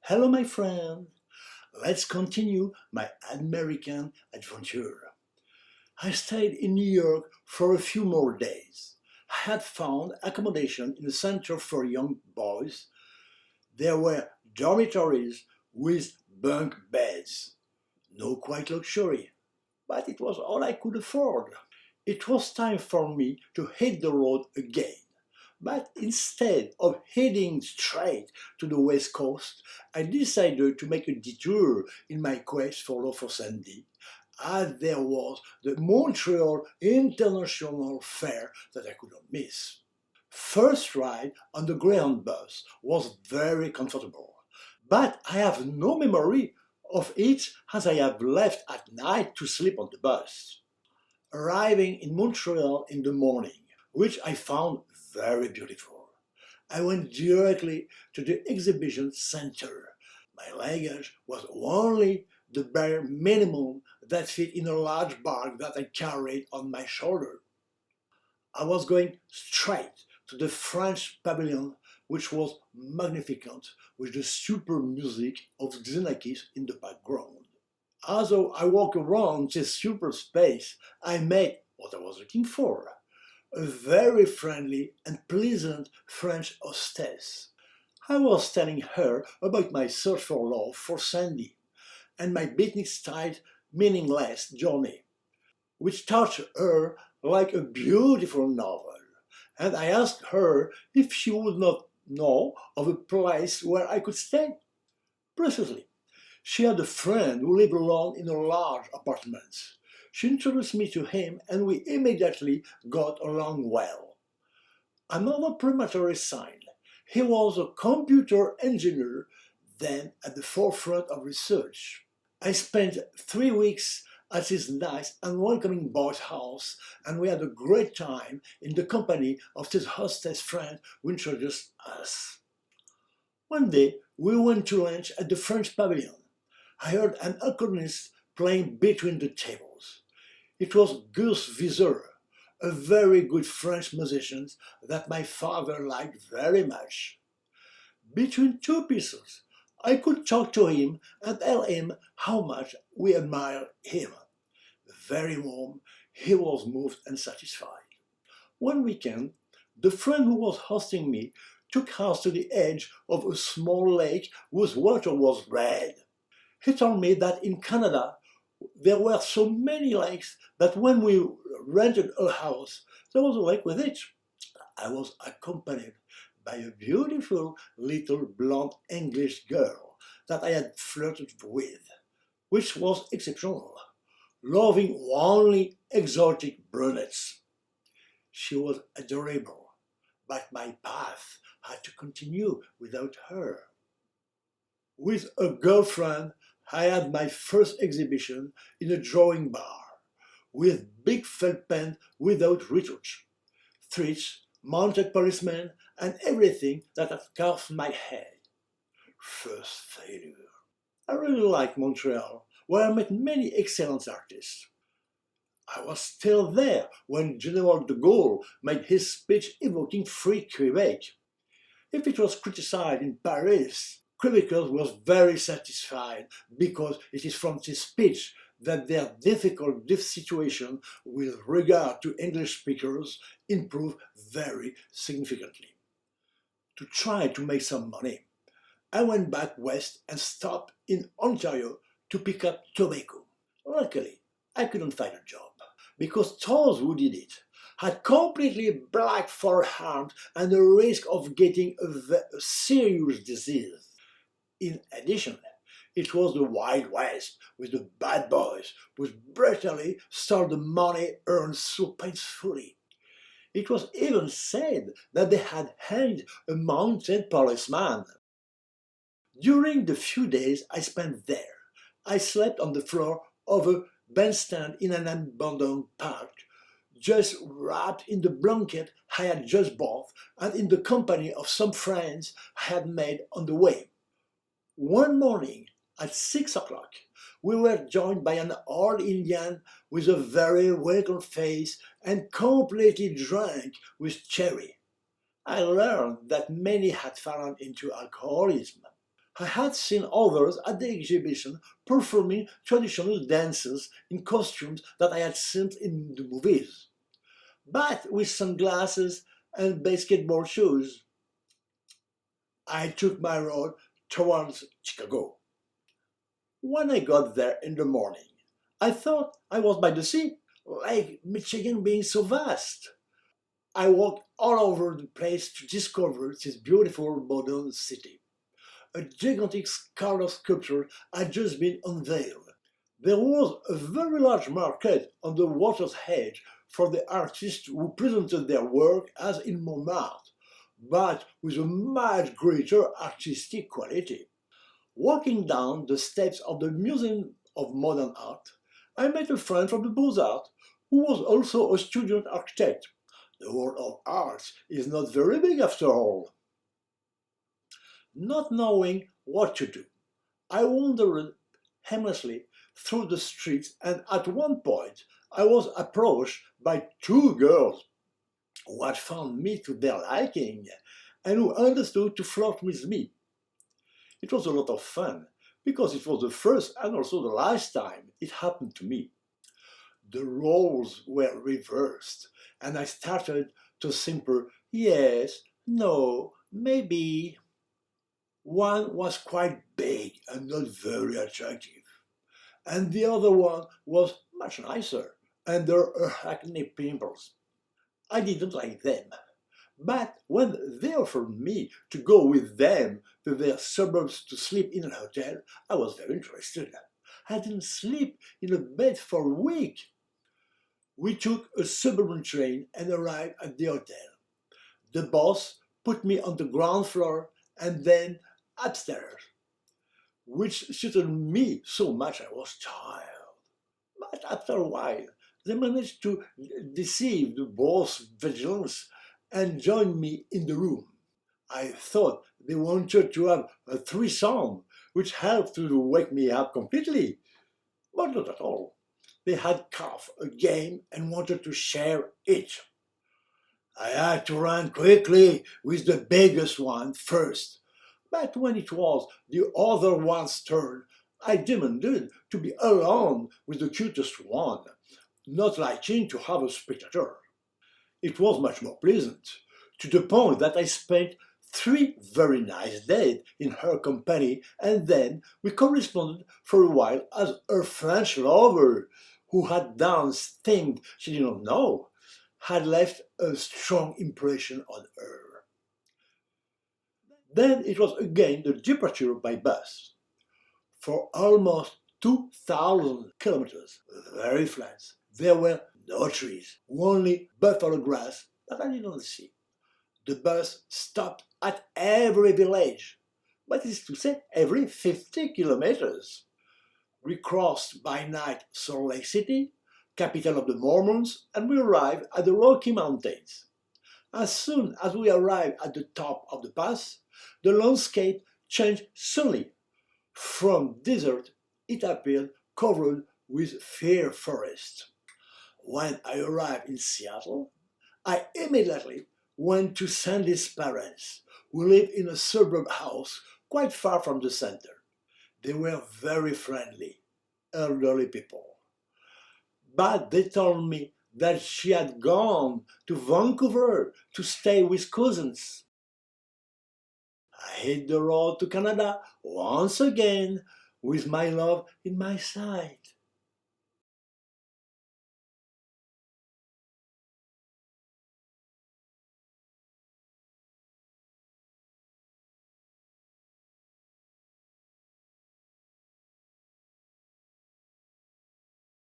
Hello, my friend. Let's continue my American adventure. I stayed in New York for a few more days. I had found accommodation in a center for young boys. There were dormitories with bunk beds. No quite luxury, but it was all I could afford. It was time for me to hit the road again. But instead of heading straight to the west coast, I decided to make a detour in my quest for love for Sandy, as there was the Montreal International Fair that I could not miss. First ride on the Greyhound bus was very comfortable, but I have no memory of it as I have left at night to sleep on the bus. Arriving in Montreal in the morning, which I found very beautiful, I went directly to the exhibition center. My luggage was only the bare minimum that fit in a large bag that I carried on my shoulder. I was going straight to the French pavilion, which was magnificent with the super music of Xenakis in the background. As I walked around this super space, I met what I was looking for, a very friendly and pleasant French hostess. I was telling her about my search for love for Sandy and my beatnik-style meaningless journey, which touched her like a beautiful novel. And I asked her if she would not know of a place where I could stay. Precisely. She had a friend who lived alone in a large apartment. She introduced me to him and we immediately got along well. Another preliminary sign. He was a computer engineer, then at the forefront of research. I spent 3 weeks at his nice and welcoming boy's house, and we had a great time in the company of his hostess friend who introduced us. One day, we went to lunch at the French pavilion. I heard an accordionist playing between the tables. It was Gus Viseur, a very good French musician that my father liked very much. Between two pieces, I could talk to him and tell him how much we admire him. Very warm, he was moved and satisfied. One weekend, the friend who was hosting me took us to the edge of a small lake whose water was red. He told me that in Canada there were so many lakes that when we rented a house, there was a lake with it. I was accompanied by a beautiful little blonde English girl that I had flirted with, which was exceptional, loving only exotic brunettes. She was adorable, but my path had to continue without her. With a girlfriend, I had my first exhibition in a drawing bar, with big felt pen without retouch, threads, mounted policemen, and everything that had carved my head. First failure. I really liked Montreal, where I met many excellent artists. I was still there when General de Gaulle made his speech evoking free Quebec. If it was criticized in Paris, Quebecers was very satisfied because it is from this speech that their difficult situation with regard to English speakers improved very significantly. To try to make some money, I went back west and stopped in Ontario to pick up tobacco. Luckily, I couldn't find a job because those who did it had completely black forearms and a risk of getting a serious disease. In addition, it was the Wild West with the bad boys who brutally stole the money earned so painfully. It was even said that they had hanged a mounted policeman. During the few days I spent there, I slept on the floor of a bandstand in an abandoned park, just wrapped in the blanket I had just bought and in the company of some friends I had made on the way. One morning at 6 o'clock, we were joined by an old Indian with a very welcome face and completely drunk with cherry. I learned that many had fallen into alcoholism. I had seen others at the exhibition performing traditional dances in costumes that I had seen in the movies, but with sunglasses and basketball shoes. I took my road towards Chicago. When I got there in the morning, I thought I was by the sea, Lake Michigan being so vast. I walked all over the place to discover this beautiful modern city. A gigantic scarlet sculpture had just been unveiled. There was a very large market on the water's edge for the artists who presented their work as in Montmartre, but with a much greater artistic quality. Walking down the steps of the Museum of Modern Art, I met a friend from the Beaux-Arts who was also a student architect. The world of art is not very big after all. Not knowing what to do, I wandered aimlessly through the streets, and at one point I was approached by two girls who had found me to their liking and who understood to flirt with me. It was a lot of fun because it was the first and also the last time it happened to me. The roles were reversed, and I started to simper yes, no, maybe. One was quite big and not very attractive, and the other one was much nicer, and there were acne pimples. I didn't like them, but when they offered me to go with them to their suburbs to sleep in a hotel, I was very interested. I didn't sleep in a bed for a week. We took a suburban train and arrived at the hotel. The boss put me on the ground floor and then upstairs, which suited me so much I was tired. But after a while, they managed to deceive the boss' vigilance and joined me in the room. I thought they wanted to have a threesome, which helped to wake me up completely, but not at all. They had carved a game and wanted to share it. I had to run quickly with the biggest one first, but when it was the other one's turn, I demanded to be alone with the cutest one, not liking to have a spectator. It was much more pleasant, to the point that I spent 3 very nice days in her company, and then we corresponded for a while as her French lover, who had done things she did not know, had left a strong impression on her. Then it was again the departure by bus. For almost 2,000 kilometers, very flat, there were no trees, only buffalo grass that I did not see. The bus stopped at every village, that is to say, every 50 kilometers. We crossed by night Salt Lake City, capital of the Mormons, and we arrived at the Rocky Mountains. As soon as we arrived at the top of the pass, the landscape changed suddenly. From desert, it appeared covered with fir forest. When I arrived in Seattle, I immediately went to Sandy's parents, who lived in a suburb house quite far from the center. They were very friendly, elderly people. But they told me that she had gone to Vancouver to stay with cousins. I hit the road to Canada once again with my love in my sight.